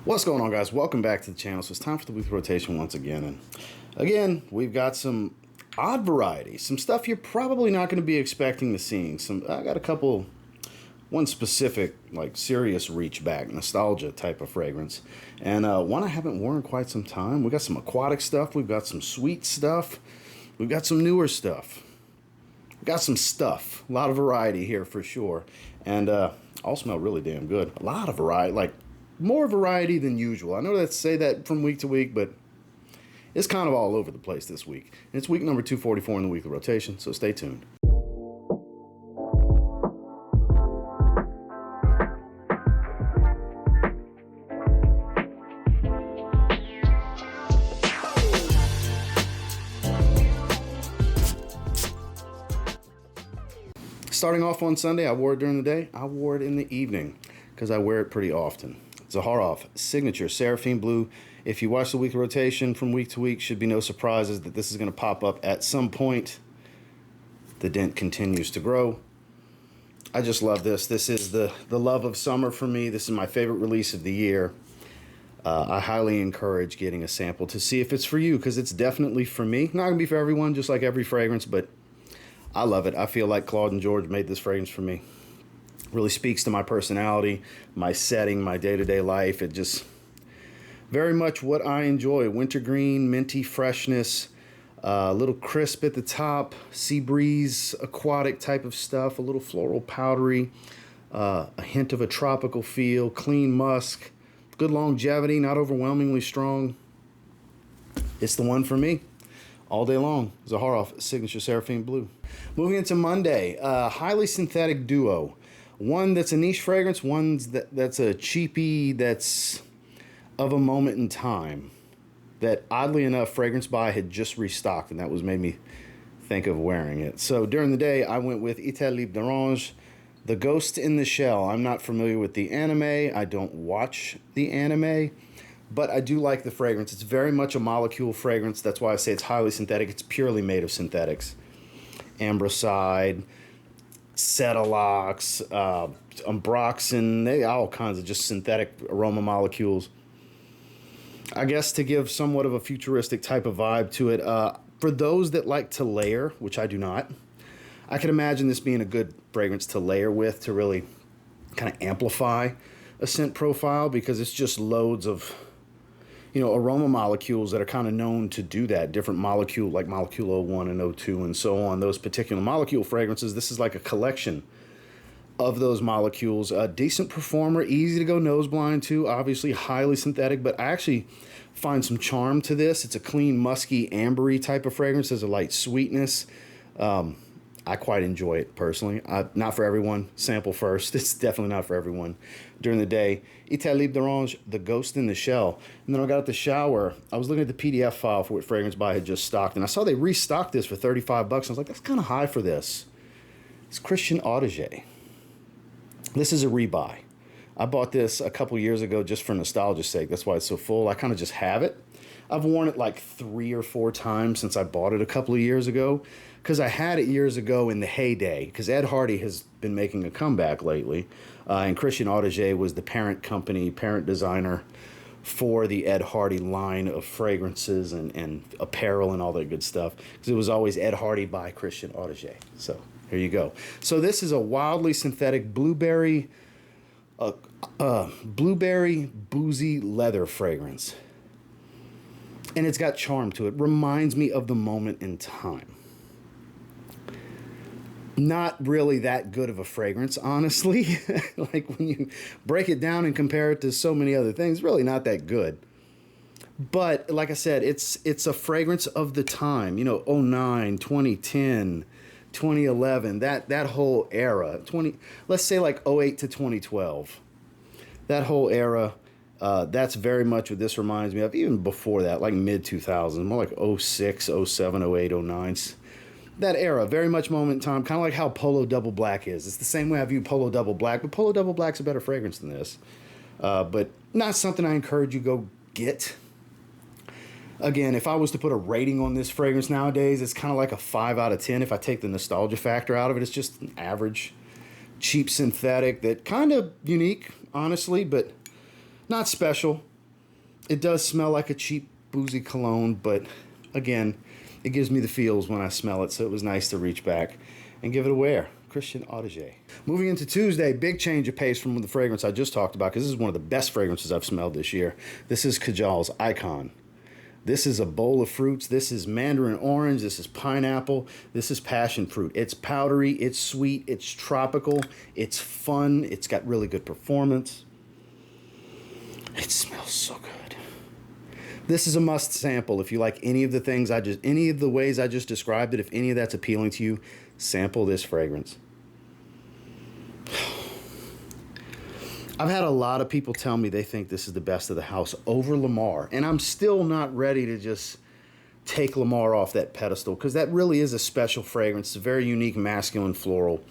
What's going on, guys? Welcome back to the channel. So it's time for the weekly rotation once again. And again, we've got some odd variety, some stuff you're probably not going to be expecting to see. I got a couple, one specific, like serious reach back, nostalgia type of fragrance. And one I haven't worn in quite some time. We got some aquatic stuff. We've got some sweet stuff. We've got some newer stuff. We've got some stuff. A lot of variety here for sure. And all smell really damn good. A lot of variety, like more variety than usual. I know that say that from week to week, but it's kind of all over the place this week. And it's week number 244 in the weekly rotation, so stay tuned. Starting off on Sunday, I wore it during the day. I wore it in the evening because I wear it pretty often. Zaharoff Signature Seraphim Blue. If you watch the weekly rotation from week to week, should be no surprises that this is going to pop up at some point. The dent continues to grow. I just love this. This is the love of summer for me. This is my favorite release of the year. I highly encourage getting a sample to see if it's for you, because it's definitely for me. Not going to be for everyone, just like every fragrance, but I love it. I feel like Claude and George made this fragrance for me. Really speaks to my personality, my setting, my day-to-day life. It just very much what I enjoy. Wintergreen, minty freshness, a little crisp at the top, sea breeze, aquatic type of stuff, a little floral powdery, a hint of a tropical feel, clean musk, good longevity, not overwhelmingly strong. It's the one for me. All day long. Zaharoff Signature Seraphim Blue. Moving into Monday, highly synthetic duo. One that's a niche fragrance, one that's a cheapie that's of a moment in time. That oddly enough, Fragrance Buy had just restocked, and that was made me think of wearing it. So during the day, I went with Ital Libre d'Orange, The Ghost in the Shell. I'm not familiar with the anime. I don't watch the anime. But I do like the fragrance. It's very much a molecule fragrance. That's why I say it's highly synthetic. It's purely made of synthetics. Ambroside, Cetalox, Ambroxan, all kinds of just synthetic aroma molecules. I guess to give somewhat of a futuristic type of vibe to it. For those that like to layer, which I do not, I can imagine this being a good fragrance to layer with to really kind of amplify a scent profile, because it's just loads of, you know, aroma molecules that are kind of known to do that. Different molecule, like molecule 01 and 02 and so on. Those particular molecule fragrances, this is like a collection of those molecules. A decent performer, easy to go nose blind to. Obviously highly synthetic, but I actually find some charm to this. It's a clean, musky, ambery type of fragrance. There's a light sweetness. I quite enjoy it personally. Not for everyone. Sample first. It's definitely not for everyone. During the day, Ital Libre d'Orange, The Ghost in the Shell. And then I got out the shower. I was looking at the PDF file for what Fragrance Buy had just stocked, and I saw they restocked this for $35. I was like, that's kind of high for this. It's Christian Audigier. This is a rebuy. I bought this a couple years ago just for nostalgia's sake. That's why it's so full. I kind of just have it. I've worn it like 3 or 4 times since I bought it a couple of years ago, because I had it years ago in the heyday, because Ed Hardy has been making a comeback lately, and Christian Audigier was the parent company, parent designer for the Ed Hardy line of fragrances and apparel and all that good stuff, because it was always Ed Hardy by Christian Audigier. So here you go. So this is a wildly synthetic blueberry boozy leather fragrance. And it's got charm to it. Reminds me of the moment in time. Not really that good of a fragrance, honestly. Like when you break it down and compare it to so many other things, really not that good. But like I said, it's a fragrance of the time. You know, 09, 2010, 2011, that whole era. Let's say like 08 to 2012. That whole era. That's very much what this reminds me of. Even before that, like mid-2000s, more like 06, 07, 08, 09. That era, very much moment in time, kind of like how Polo Double Black is. It's the same way I view Polo Double Black, but Polo Double Black's a better fragrance than this. But not something I encourage you go get. Again, if I was to put a rating on this fragrance nowadays, it's kind of like a 5 out of 10. If I take the nostalgia factor out of it, it's just an average, cheap synthetic that kind of unique, honestly, but not special. It does smell like a cheap, boozy cologne, but again, it gives me the feels when I smell it, so it was nice to reach back and give it a wear. Christian Audigier. Moving into Tuesday, big change of pace from the fragrance I just talked about, because this is one of the best fragrances I've smelled this year. This is Kajals Icon. This is a bowl of fruits. This is mandarin orange. This is pineapple. This is passion fruit. It's powdery. It's sweet. It's tropical. It's fun. It's got really good performance. It smells so good. This is a must sample if you like any of the things any of the ways I just described it. If any of that's appealing to you, sample this fragrance. I've had a lot of people tell me they think this is the best of the house over Lamar, and I'm still not ready to just take Lamar off that pedestal, because that really is a special fragrance. It's a very unique masculine floral,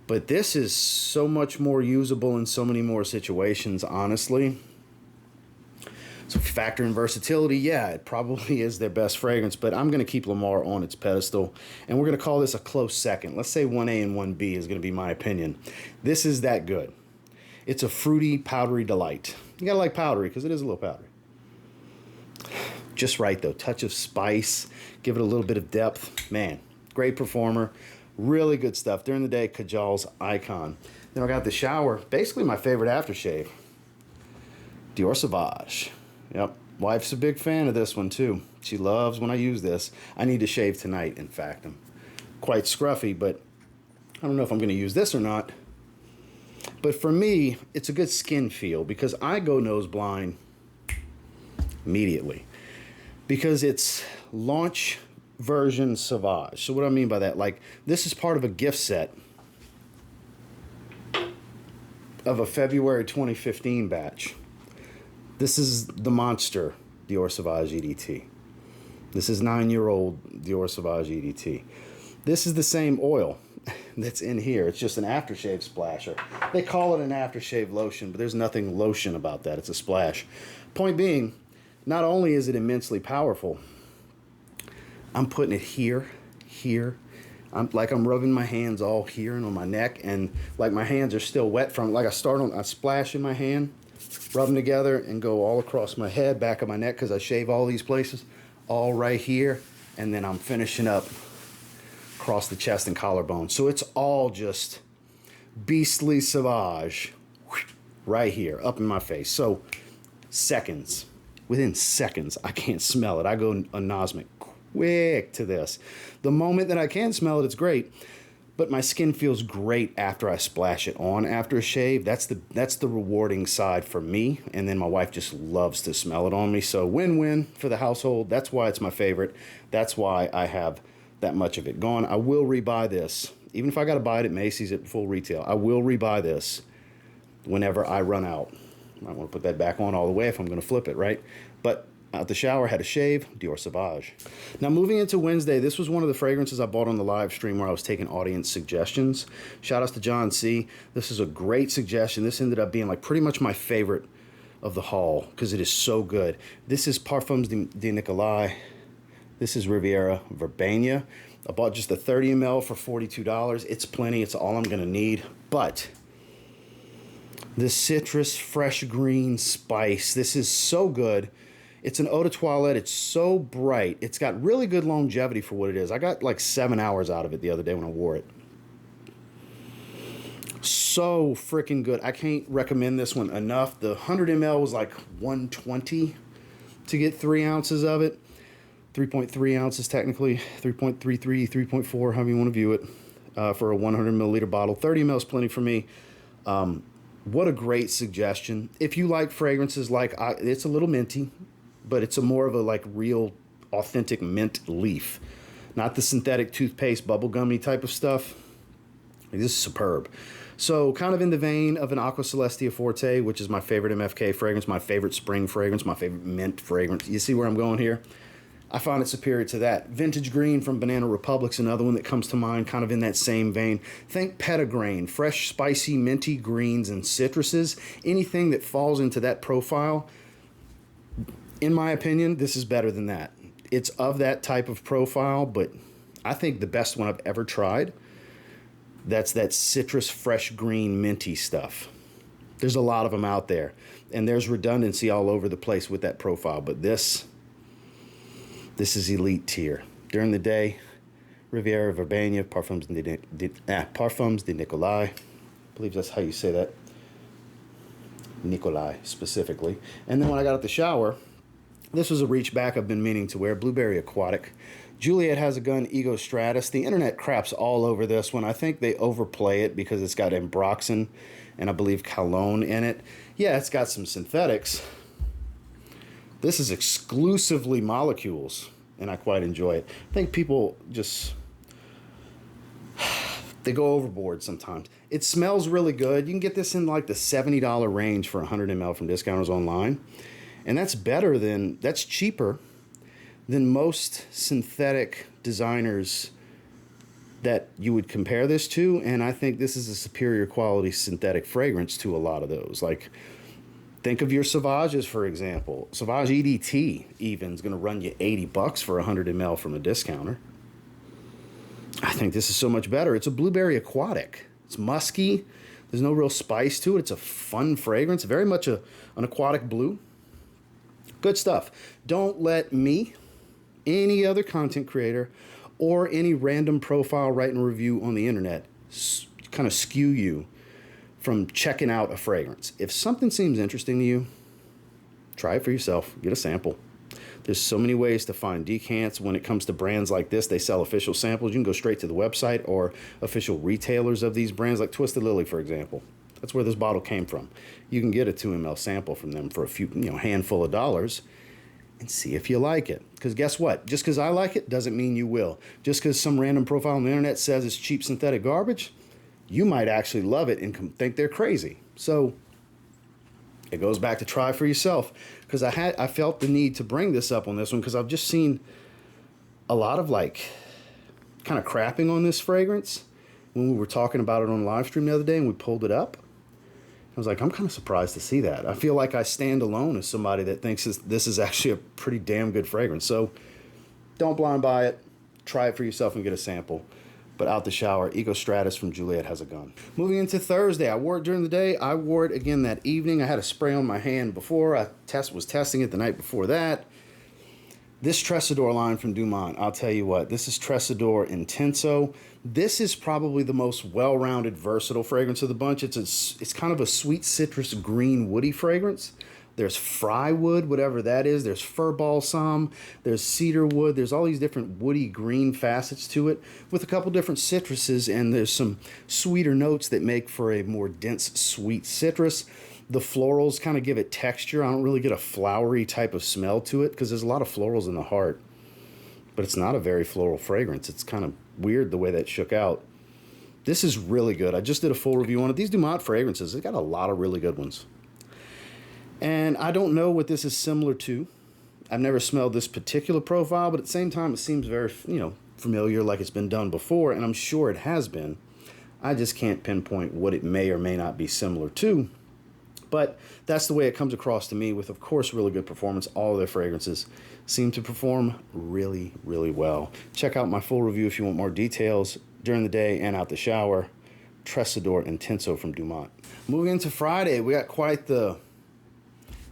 but this is so much more usable in so many more situations, honestly. So factor in versatility, yeah, it probably is their best fragrance, but I'm going to keep Lamar on its pedestal, and we're going to call this a close second. Let's say 1A and 1B is going to be my opinion. This is that good. It's a fruity, powdery delight. You gotta like powdery, because it is a little powdery. Just right, though. Touch of spice. Give it a little bit of depth. Man, great performer. Really good stuff. During the day, Kajals Icon. Then I got the shower. Basically my favorite aftershave. Dior Sauvage. Yep. Wife's a big fan of this one, too. She loves when I use this. I need to shave tonight, in fact. I'm quite scruffy, but I don't know if I'm going to use this or not. But for me, it's a good skin feel, because I go nose blind immediately, because it's launch version Sauvage. So what do I mean by that? Like, this is part of a gift set of a February 2015 batch. This is the monster Dior Sauvage EDT. This is 9-year-old Dior Sauvage EDT. This is the same oil that's in here. It's just an aftershave splasher. They call it an aftershave lotion, but there's nothing lotion about that. It's a splash. Point being, not only is it immensely powerful, I'm putting it here. I'm rubbing my hands all here and on my neck, and like my hands are still wet from, like I splash in my hand, rub them together, and go all across my head, back of my neck, because I shave all these places, all right here, and then I'm finishing up across the chest and collarbone. So it's all just beastly Sauvage right here, up in my face. So within seconds, I can't smell it. I go anosmic quick to this. The moment that I can smell it, it's great. But my skin feels great after I splash it on after a shave. That's the rewarding side for me. And then my wife just loves to smell it on me. So win-win for the household. That's why it's my favorite. That's why I have that much of it gone. I will rebuy this. Even if I got to buy it at Macy's at full retail, I will rebuy this whenever I run out. I want to put that back on all the way if I'm going to flip it, right? But out the shower, had a shave, Dior Sauvage. Now moving into Wednesday, this was one of the fragrances I bought on the live stream where I was taking audience suggestions. Shout outs to John C. This is a great suggestion. This ended up being like pretty much my favorite of the haul, because it is so good. This is Parfums de Nicolai. This is Riviera Verbania. I bought just a 30 ml for $42. It's plenty. It's all I'm going to need. But the citrus, fresh green spice, this is so good. It's an eau de toilette. It's so bright. It's got really good longevity for what it is. I got like 7 hours out of it the other day when I wore it. So freaking good. I can't recommend this one enough. The 100 ml was like $120 to get 3 ounces of it. 3.3 ounces technically, 3.33, 3.4, however you want to view it, for a 100 milliliter bottle. 30 ml is plenty for me. What a great suggestion. If you like fragrances it's a little minty, but it's more of a like real authentic mint leaf, not the synthetic toothpaste bubblegummy type of stuff. This is superb. So kind of in the vein of an Aqua Celestia Forte, which is my favorite MFK fragrance, my favorite spring fragrance, my favorite mint fragrance. You see where I'm going here? I find it superior to that. Vintage Green from Banana Republic's another one that comes to mind, kind of in that same vein. Think Petitgrain, fresh, spicy, minty greens and citruses. Anything that falls into that profile, in my opinion, this is better than that. It's of that type of profile, but I think the best one I've ever tried, that's that citrus, fresh, green, minty stuff. There's a lot of them out there, and there's redundancy all over the place with that profile. But this is elite tier. During the day, Riviera Verbania, Parfums de Nicolai. I believe that's how you say that. Nicolai, specifically. And then when I got out the shower, this was a reach back I've been meaning to wear. Blueberry Aquatic. Juliet Has a Gun Ego Stratis. The internet craps all over this one. I think they overplay it because it's got Ambroxan and I believe Cologne in it. Yeah, it's got some synthetics. This is exclusively molecules, and I quite enjoy it. I think people just, they go overboard sometimes. It smells really good. You can get this in like the $70 range for 100 ml from discounters online. And that's cheaper than most synthetic designers that you would compare this to, and I think this is a superior quality synthetic fragrance to a lot of those. Like, think of your Sauvages, for example. Sauvage EDT even is going to run you $80 for 100 ml from a discounter. I think this is so much better. It's a Blueberry Aquatic. It's musky. There's no real spice to it. It's a fun fragrance, very much an aquatic blue. Good stuff. Don't let me, any other content creator, or any random profile writing a review on the internet kind of skew you from checking out a fragrance. If something seems interesting to you, try it for yourself. Get a sample. There's so many ways to find decants. When it comes to brands like this, they sell official samples. You can go straight to the website or official retailers of these brands, like Twisted Lily, for example. That's where this bottle came from. You can get a 2 ml sample from them for a few, handful of dollars, and see if you like it. Because guess what? Just because I like it doesn't mean you will. Just because some random profile on the internet says it's cheap synthetic garbage, you might actually love it and think they're crazy. So it goes back to try for yourself. Because I felt the need to bring this up on this one because I've just seen a lot of kind of crapping on this fragrance when we were talking about it on live stream the other day and we pulled it up. I was like, I'm kind of surprised to see that. I feel like I stand alone as somebody that thinks this is actually a pretty damn good fragrance. So don't blind buy it. Try it for yourself and get a sample. But out the shower, Ego Stratis from Juliet Has a Gun. Moving into Thursday, I wore it during the day. I wore it again that evening. I had a spray on my hand before. I was testing it the night before that. This Tresador line from Dumont, I'll tell you what, this is Tresador Intenso. This is probably the most well-rounded, versatile fragrance of the bunch. It's kind of a sweet citrus green woody fragrance. There's fry wood, whatever that is. There's fir balsam. There's cedar wood. There's all these different woody green facets to it with a couple different citruses, and there's some sweeter notes that make for a more dense, sweet citrus. The florals kind of give it texture. I don't really get a flowery type of smell to it because there's a lot of florals in the heart. But it's not a very floral fragrance. It's kind of weird the way that shook out. This is really good. I just did a full review on it. These Dumont fragrances, they got a lot of really good ones. And I don't know what this is similar to. I've never smelled this particular profile, but at the same time, it seems very, familiar, like it's been done before, and I'm sure it has been. I just can't pinpoint what it may or may not be similar to. But that's the way it comes across to me with, of course, really good performance. All of their fragrances seem to perform really, really well. Check out my full review if you want more details during the day and out the shower. Tresador Intenso from Dumont. Moving into Friday, we got quite the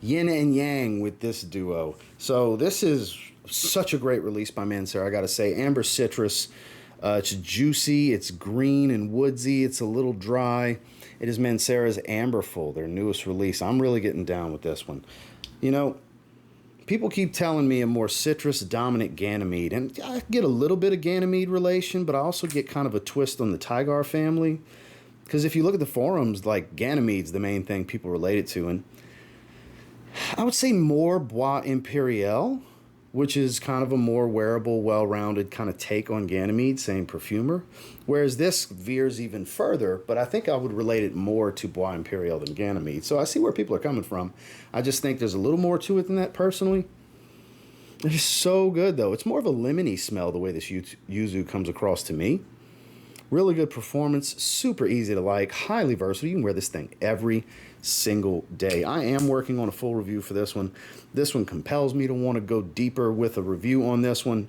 yin and yang with this duo. So this is such a great release by Mancera, I gotta say. Amber citrus. It's juicy, it's green and woodsy, it's a little dry. It is Mancera's Amberful, their newest release. I'm really getting down with this one. People keep telling me a more citrus-dominant Ganymede, and I get a little bit of Ganymede relation, but I also get kind of a twist on the Tigar family. Because if you look at the forums, Ganymede's the main thing people relate it to, and I would say more Bois Imperial, which is kind of a more wearable, well-rounded kind of take on Ganymede, same perfumer. Whereas this veers even further, but I think I would relate it more to Bois Imperial than Ganymede. So I see where people are coming from. I just think there's a little more to it than that, personally. It's just so good, though. It's more of a lemony smell, the way this yuzu comes across to me. Really good performance, super easy to like, highly versatile. You can wear this thing every single day. I am working on a full review for this one. This one compels me to want to go deeper with a review on this one.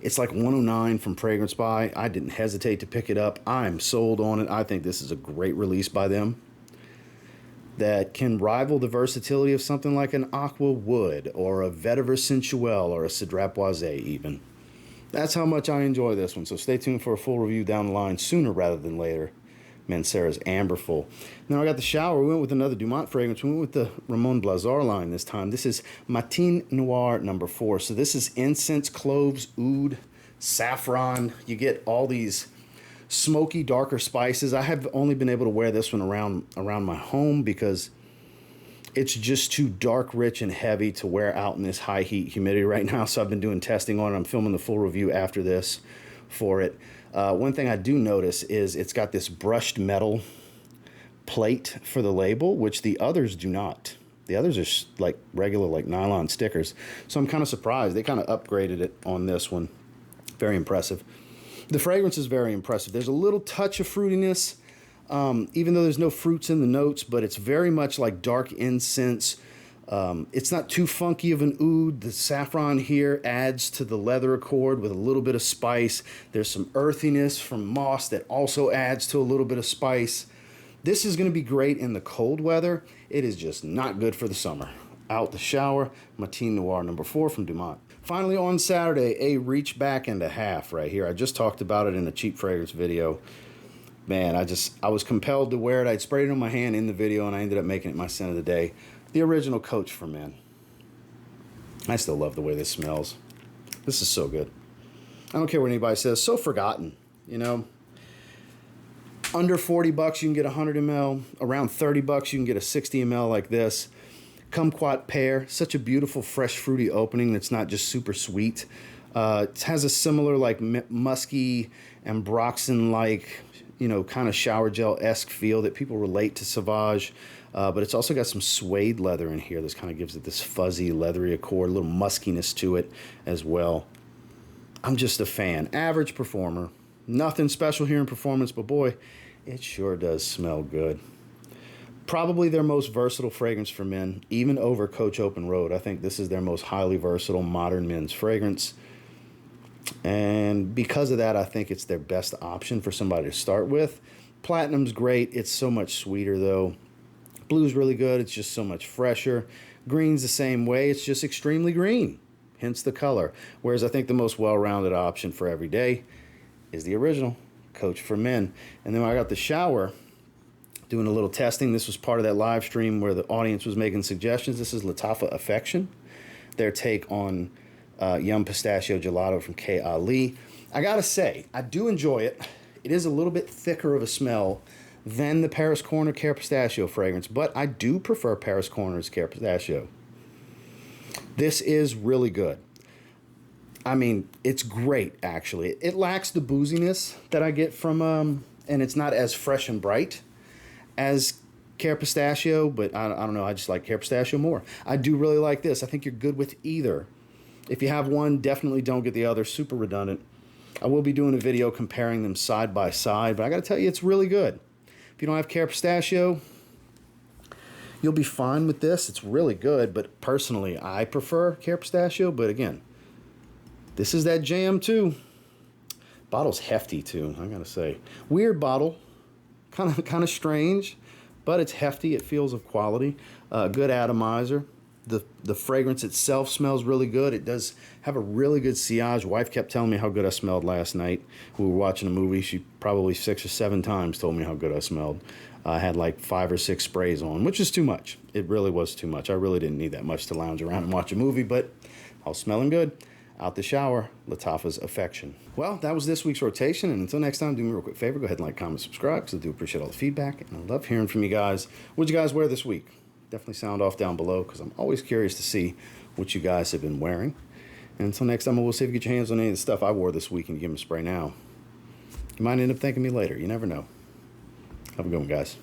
It's like 109 from Fragrance By. I didn't hesitate to pick it up. I'm sold on it. I think this is a great release by them. that can rival the versatility of something like an Aqua Wood or a Vetiver Sensuelle or a Cedrat Boisé even. That's how much I enjoy this one, so stay tuned for a full review down the line sooner rather than later. Mancera's Amberful. Now I got the shower. We went with another Dumont fragrance. We went with the Ramon Blazar line this time. This is Matiene Noir number 4. So this is incense, cloves, oud, saffron. You get all these smoky, darker spices. I have only been able to wear this one around my home because it's just too dark, rich, and heavy to wear out in this high heat humidity right now. So I've been doing testing on it. I'm filming the full review after this for it. One thing I do notice is it's got this brushed metal plate for the label, which the others do not. The others are like regular, like nylon stickers. So I'm kind of surprised. They kind of upgraded it on this one. Very impressive. The fragrance is very impressive. There's a little touch of fruitiness, even though there's no fruits in the notes, but it's very much like dark incense. It's not too funky of an oud. The saffron here adds to the leather accord with a little bit of spice. There's some earthiness from moss that also adds to a little bit of spice. This is going to be great in the cold weather. It is just not good for the summer. Out the shower, Matiene Noir number 4 from Dumont. Finally on Saturday, a reach back and a half right here. I just talked about it in a cheap fragrance video. Man, I was compelled to wear it. I'd sprayed it on my hand in the video and I ended up making it my scent of the day. The original Coach for Men. I still love the way this smells. This is so good. I don't care what anybody says. So forgotten, you know. Under 40 bucks, you can get 100 ml. Around 30 bucks, you can get a 60 ml like this. Kumquat pear, such a beautiful, fresh, fruity opening that's not just super sweet. It has a similar, like, musky and ambroxan-like, you know, kind of shower gel-esque feel that people relate to Sauvage. But it's also got some suede leather in here. This kind of gives it this fuzzy, leathery accord, a little muskiness to it as well. I'm just a fan. Average performer. Nothing special here in performance, but boy, it sure does smell good. Probably their most versatile fragrance for men, even over Coach Open Road. I think this is their most highly versatile modern men's fragrance. And because of that, I think it's their best option for somebody to start with. Platinum's great. It's so much sweeter, though. Blue's really good. It's just so much fresher. Green's the same way. It's just extremely green, hence the color. Whereas I think the most well-rounded option for every day is the original Coach for Men. And then when I got the shower, doing a little testing. This was part of that live stream where the audience was making suggestions. This is Lattafa Affection, their take on Yum Pistachio Gelato from K. Ali. I gotta say, I do enjoy it. It is a little bit thicker of a smell than the Paris Corner Care Pistachio fragrance, but I do prefer Paris Corner's Care Pistachio. This is really good. I mean, it's great, actually. It lacks the booziness that I get from, and it's not as fresh and bright as Care Pistachio, but I don't know, I just like Care Pistachio more. I do really like this. I think you're good with either. If you have one, definitely don't get the other. Super redundant. I will be doing a video comparing them side by side, but I gotta tell you, it's really good. If you don't have Care Pistachio, you'll be fine with this. It's really good, but personally, I prefer Care Pistachio, but again, this is that jam too. Bottle's hefty too, I gotta say. Weird bottle. Kind of strange, but it's hefty. It feels of quality. Good atomizer. The fragrance itself smells really good. It does have a really good sillage. Wife kept telling me how good I smelled last night. We were watching a movie. She probably 6 or 7 times told me how good I smelled. I had like 5 or 6 sprays on, which is too much. It really was too much. I really didn't need that much to lounge around and watch a movie, but I was smelling good. Out the shower, Lattafa's Affection. Well, that was this week's rotation, and until next time, do me a real quick favor. Go ahead and like, comment, subscribe, because I do appreciate all the feedback, and I love hearing from you guys. What'd you guys wear this week? Definitely sound off down below, because I'm always curious to see what you guys have been wearing. And until next time, we'll see if you get your hands on any of the stuff I wore this week and you give them a spray now. You might end up thanking me later. You never know. Have a good one, guys.